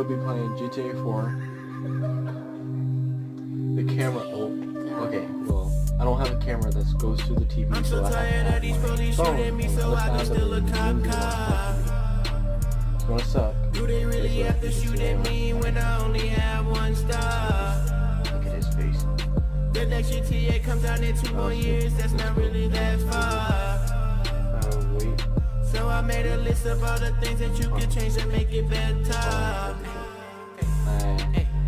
be playing GTA4. The camera, okay, well, I don't have a camera that goes through the TV, I'm so tired of these police shooting me, so I can still a cop car. It's gonna suck. Do they really have to shoot at me when I only have one star? Look at his face. The next GTA comes out in 2 more years, that's not really that far. Wait. So I made a list of all the things that you can change to make it better.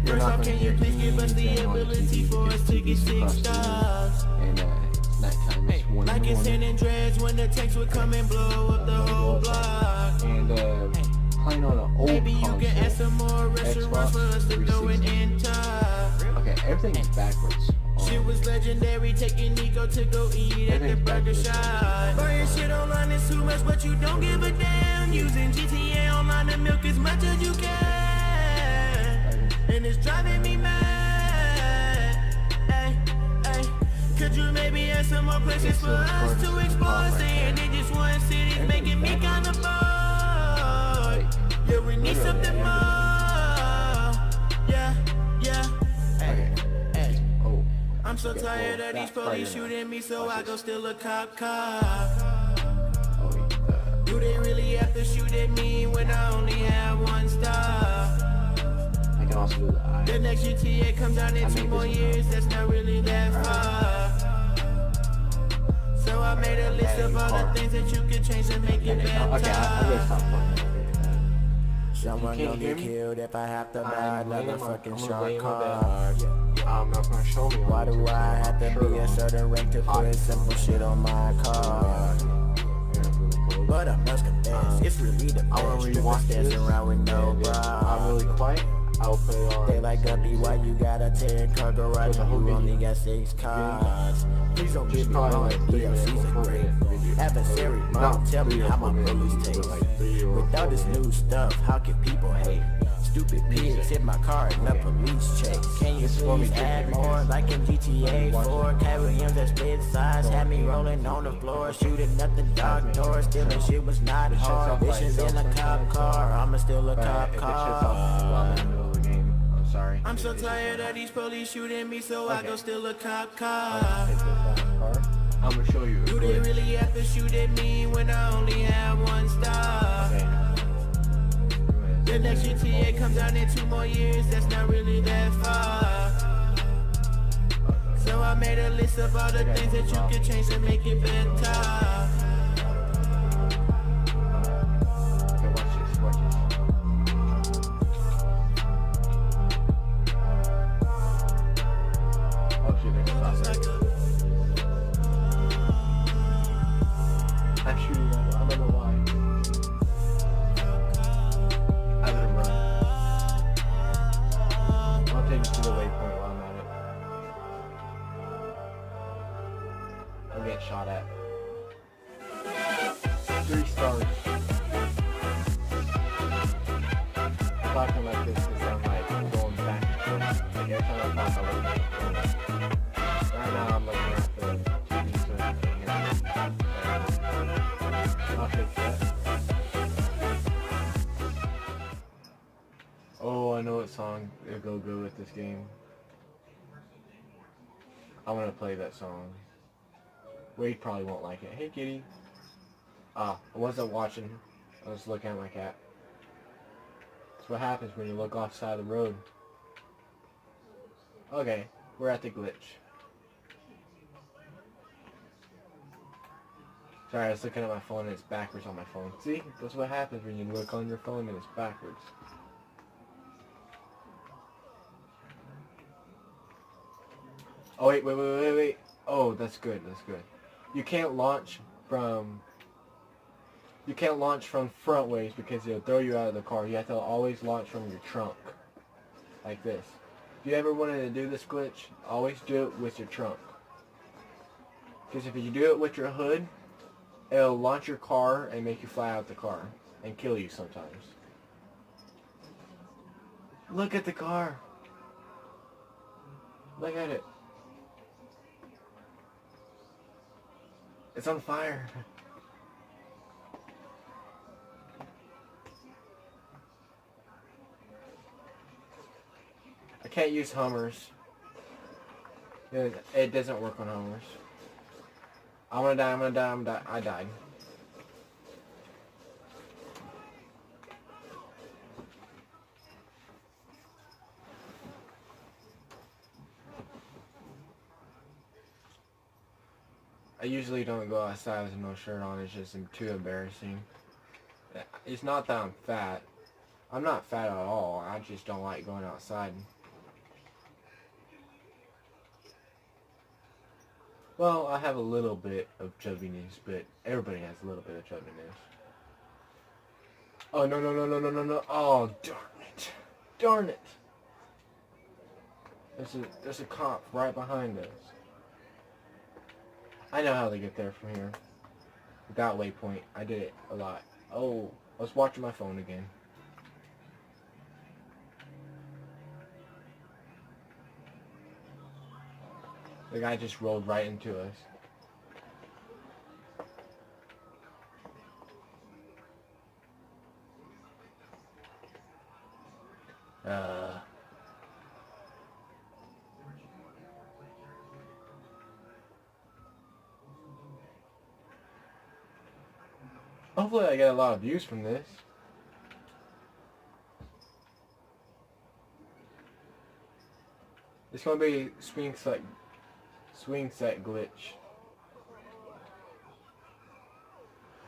First off, can you please give us the ability for us to get 6 stars? And nighttime is 1 Like it's sending dreads when the tanks would come and blow up the whole block. And playing on an old Maybe you console, can add some more restaurants for us to throw it in top. Okay, everything's backwards. Shit was legendary, taking Nico to go eat at the burger shop. Buying shit online is too much, but you don't give a damn. Using GTA online to milk as much as you can, and it's driving me mad. Hey, hey, could you maybe add some more places for us to explore? Saying it just one city's making me kinda bored. Yeah, we need something more. Yeah, yeah. Hey, hey. I'm so tired of these police shooting me, so I go steal a cop car. Do they really have to shoot at me when I only have one star? I can also do the eye. The next GTA comes out in 2 more years, that's not really that far. So I made a list of all the things that you can change to make it better. Okay, I'm gonna stop playing. Someone gonna get killed if I have to buy another fucking shark card. I'm not gonna show me. Why do I have to be a certain rank to put simple shit on my card? But I must confess, it's really the best to dance around with no bra. I'm really quiet. I'll play on. They like Guppy, why you got a 10-car garage and you only got 6 cars? Please don't get me wrong, DLC's are great. Adversary, mom, tell me how my bullets taste. Without this new stuff, how can people hate? Stupid pigs hit my car in a police chase. Can you please add more like in GTA4? K-Williams that split sides had me rolling on the floor, shooting at the dark door. Stealing shit was not hard. Visions in a cop car. I'ma steal a cop car. Sorry. I'm so tired of these police shooting me, so I go steal a cop car. I'm gonna show you. Do they really have to shoot at me when I only have one star? The next GTA comes out in 2 more years, that's not really that far. So I made a list of all the things that you can change to make it better. Okay, watch this, watch this. Oh shit, there's a stop. I'm shooting, I don't know why. I let him run. I'll take you to the waypoint while I'm at it. I'm getting shot at. 3 stars. Talking like this because I'm like going back and forth. Like every time I talk, I look at the phone. Right now I'm looking at the TV so I can hear it. I'll fix that. Oh, I know what song it'll go good with this game. I'm gonna play that song. Wade probably won't like it. Hey kitty. I wasn't watching. I was looking at my cat. That's what happens when you look off the side of the road. Okay, we're at the glitch. Sorry, I was looking at my phone and it's backwards on my phone. See? That's what happens when you look on your phone and it's backwards. Oh wait. Oh, that's good, that's good. You can't launch from front ways because it'll throw you out of the car. You have to always launch from your trunk. Like this. If you ever wanted to do this glitch, always do it with your trunk. Because if you do it with your hood, it'll launch your car and make you fly out the car and kill you sometimes. Look at the car. Look at it. It's on fire. can't use Hummers. It doesn't work on Hummers. I'm gonna die, I'm gonna die, I'm gonna die. I died. I usually don't go outside with no shirt on. It's just too embarrassing. It's not that I'm fat. I'm not fat at all. I just don't like going outside. Well, I have a little bit of chubbiness, but everybody has a little bit of chubbiness. Oh, no, no, no, no, no, no, no. Oh, darn it. Darn it. There's a cop right behind us. I know how to get there from here. That waypoint. I did it a lot. Oh, I was watching my phone again. The guy just rolled right into us. Hopefully I get a lot of views from this. It's gonna be swing set glitch.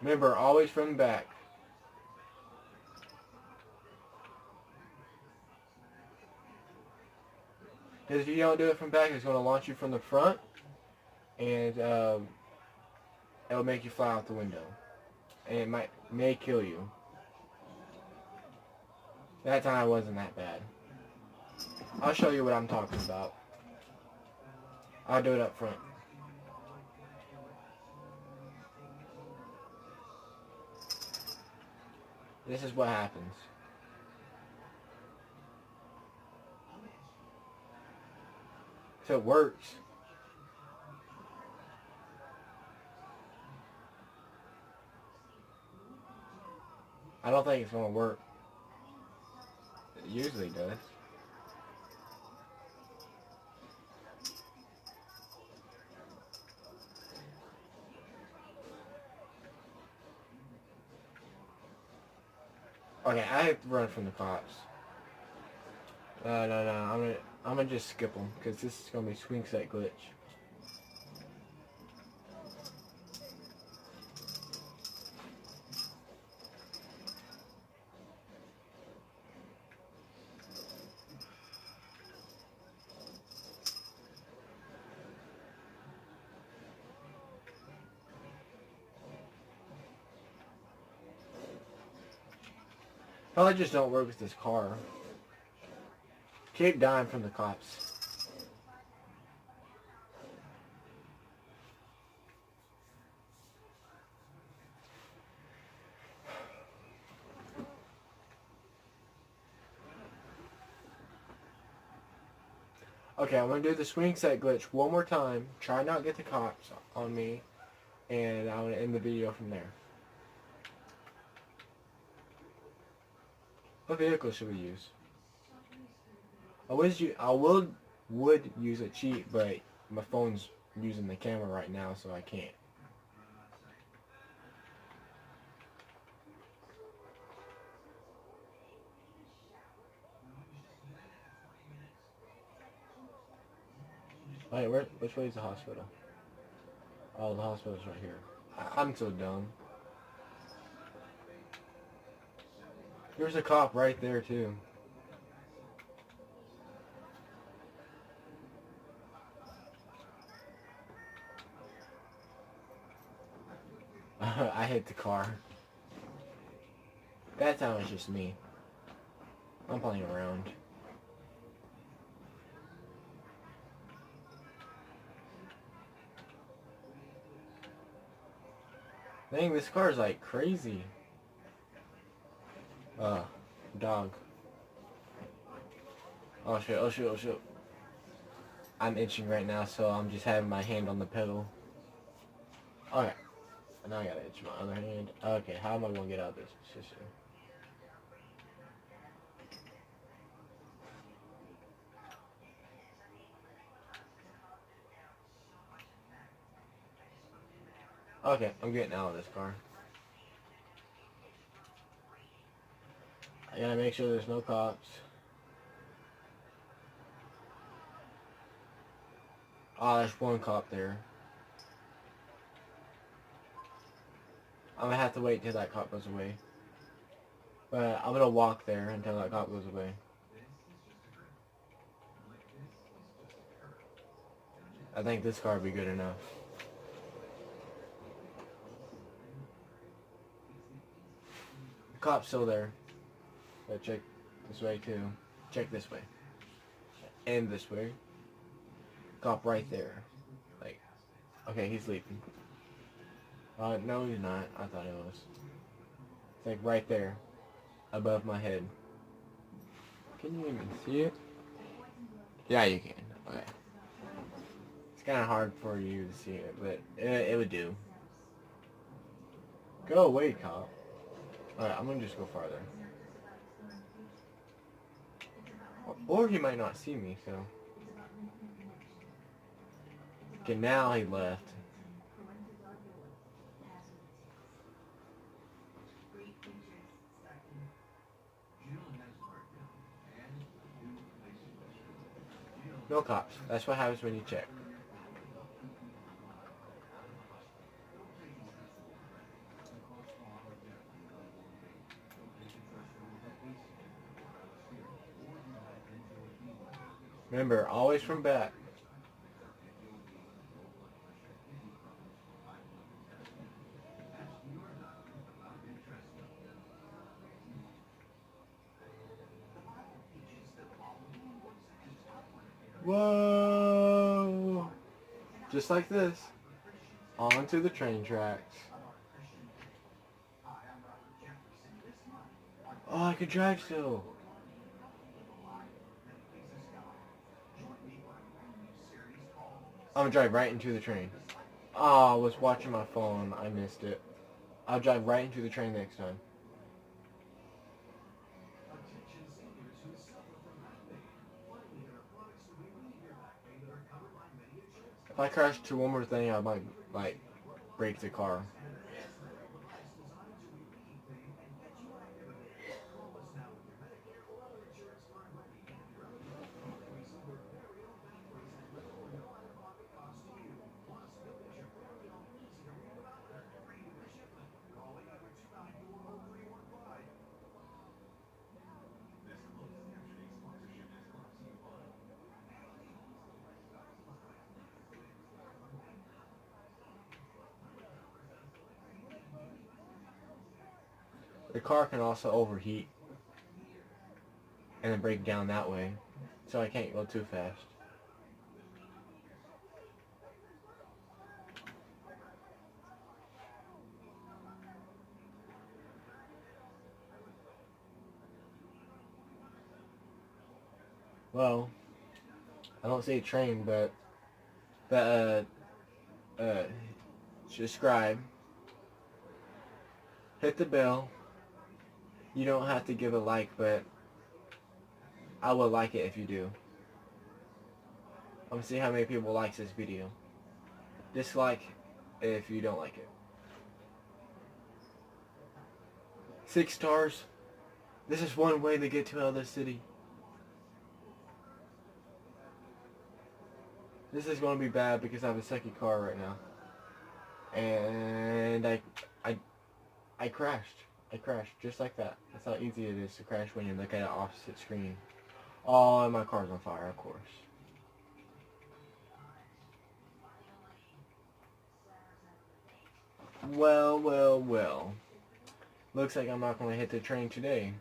Remember, always from the back. Because if you don't do it from back, it's going to launch you from the front, and it'll make you fly out the window, and it may kill you. That time wasn't that bad. I'll show you what I'm talking about. I'll do it up front. This is what happens. So it works. I don't think it's going to work. It usually does. Okay, I have to run from the cops. No. I'm gonna just skip them because this is gonna be swing set glitch. Probably just don't work with this car. Keep dying from the cops. Okay, I'm going to do the swing set glitch one more time. Try not to get the cops on me. And I'm going to end the video from there. What vehicle should we use? I would use a cheat, but my phone's using the camera right now, so I can't. Wait, which way is the hospital? Oh, the hospital's right here. I'm so dumb. There's a cop right there, too. I hit the car. That time was just me. I'm playing around. Dang, this car is like crazy. Dog. Oh shit, oh shit, oh shit. I'm itching right now, so I'm just having my hand on the pedal. Okay. Now I gotta itch my other hand. Okay, how am I gonna get out of this position? Okay, I'm getting out of this car. I gotta make sure there's no cops. Oh, there's one cop there. I'm gonna have to wait till that cop goes away. But I'm gonna walk there until that cop goes away. I think this car will be good enough. The cop's still there. But check this way too. Check this way. And this way. Cop right there. Like, okay, he's leaving. No, he's not. I thought it was. It's like right there. Above my head. Can you even see it? Yeah, you can. Okay. It's kind of hard for you to see it, but it would do. Go away, cop. Alright, I'm gonna just go farther. Or he might not see me, so. Okay, now he left. No cops. That's what happens when you check. Remember, always from back. Whoa! Just like this. Onto the train tracks. Oh, I could drive still. I'm gonna drive right into the train. Oh, I was watching my phone. I missed it. I'll drive right into the train next time. If I crash to one more thing, I might, like, break the car. The car can also overheat and then break down that way, so I can't go too fast. Well, I don't see a train, but subscribe, hit the bell. You don't have to give a like, but I will like it if you do. I'm gonna see how many people likes this video. Dislike if you don't like it. 6 stars. This is one way to get to other city. This is going to be bad because I have a second car right now. And I crashed. I crashed just like that. That's how easy it is to crash when you look at an opposite screen. Oh, and my car's on fire, of course. Well, well, well. Looks like I'm not going to hit the train today.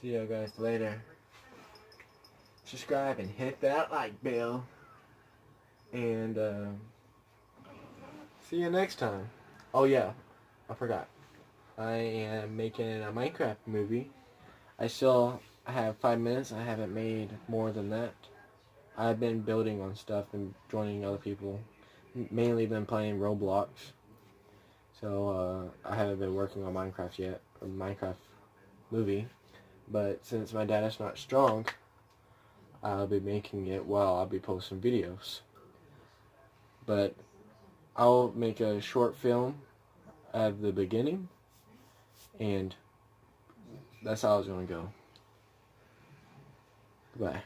See you guys later. Subscribe and hit that like bell. And see you next time. Oh yeah, I forgot. I am making a Minecraft movie. I still have 5 minutes. I haven't made more than that. I've been building on stuff and joining other people. Mainly been playing Roblox. So I haven't been working on Minecraft yet, or Minecraft movie. But since my dad is not strong, I'll be making it while I'll be posting videos. But I'll make a short film at the beginning, and that's how it's going to go. Goodbye.